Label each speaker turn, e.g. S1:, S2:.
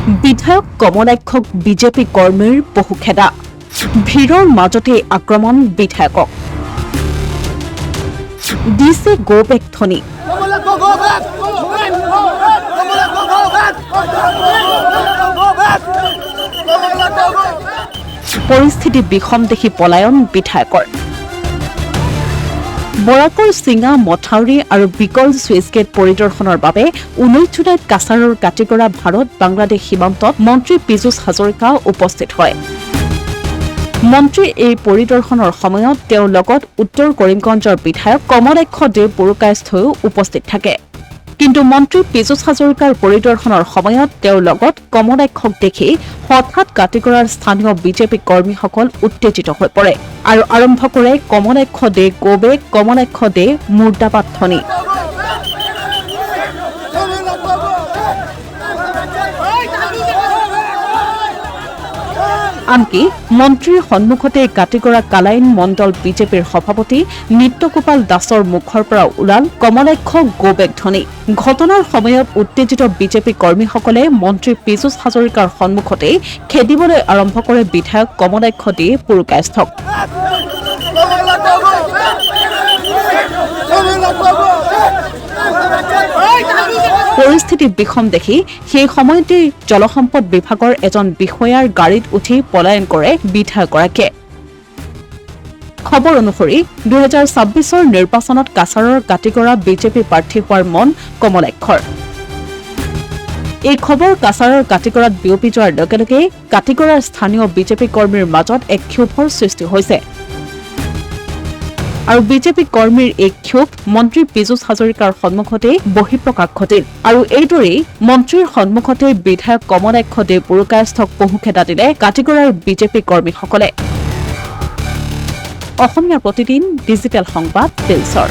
S1: বিধায়ক কমলাক্ষক বিজেপি কৰ্মীৰ পহুখেদা ভিৰৰ মাজতে আক্ৰমণ বিধায়কক দিছে গো বেক ধ্বনি পৰিস্থিতি বিষম দেখি পলায়ন বিধায়কৰ বৰাকৰ চিঙা মথাউৰি আৰু বিকল সুইচ গেট পৰিদৰ্শনৰ বাবে 19 জুলাইত কাছাৰৰ কাটিগড়া ভাৰত বাংলাদেশ সীমান্তত মন্ত্ৰী পীযুষ হাজৰিকা উপস্থিত হয় মন্ত্ৰীৰ এই পৰিদৰ্শনৰ সময়ত তেওঁৰ লগত উত্তৰ কৰিমগঞ্জৰ বিধায়ক কমলাক্ষ দেৱ বৰুকাস্থও উপস্থিত থাকে কিন্তু মন্ত্ৰী পীযুষ হাজৰিকাৰ পৰিদৰ্শনৰ সময়ত তেওঁৰ লগত কমলাক্ষক দেখি হঠাৎ কাটিগড়াৰ স্থানীয় বিজেপি কৰ্মীসকল উত্তেজিত হৈ পৰে আৰু আৰম্ভ কৰে কমলাক্ষ দে গোবে কমলাক্ষ দে মুৰ্দাবাদ ধ্বনি আনকি মন্ত্ৰীৰ সন্মুখতে কাটিগড়া কালাইন মণ্ডল বিজেপিৰ সভাপতি নিত্যগোপাল দাসৰ মুখৰ পৰা ওলাল কমলাক্ষ গোবেক ধ্বনি ঘটনাৰ সময়ত উত্তেজিত বিজেপি কৰ্মীসকলে মন্ত্ৰী পীযুষ হাজৰিকাৰ সন্মুখতে খেদিবলৈ আৰম্ভ কৰে বিধায়ক কমলাক্ষ দে পুৰকাস্থক পৰিস্থিতি বিষম দেখি সেই সময়তে জলসম্পদ বিভাগৰ এজন বিষয়াৰ গাড়ীত উঠি পলায়ন কৰে বিধায়কগৰাকীয়ে খবৰ অনুসৰি 2026ৰ নিৰ্বাচনত কাছাৰৰ কাটিগড়া বিজেপি প্ৰাৰ্থী হোৱাৰ মন কমলাক্ষৰ এই খবৰ কাছাৰৰ কাটিগড়াত বিয়পি যোৱাৰ লগে লগে কাটিগড়াৰ স্থানীয় বিজেপি কৰ্মীৰ মাজত এক ক্ষোভৰ সৃষ্টি হৈছে আৰু বিজেপি কৰ্মীৰ এই ক্ষোভ মন্ত্ৰী পীযুষ হাজৰিকাৰ সন্মুখতে বহিঃপ্ৰকাশ ঘটিল আৰু এইদৰেই মন্ত্ৰীৰ সন্মুখতে বিধায়ক কমলাক্ষ দে বৰুকাস্থক পহুখেদা দিলে কাটিগড়াৰ বিজেপি কৰ্মীসকলে অসমীয়া প্ৰতিদিন ডিজিটেল সংবাদ শিলচৰ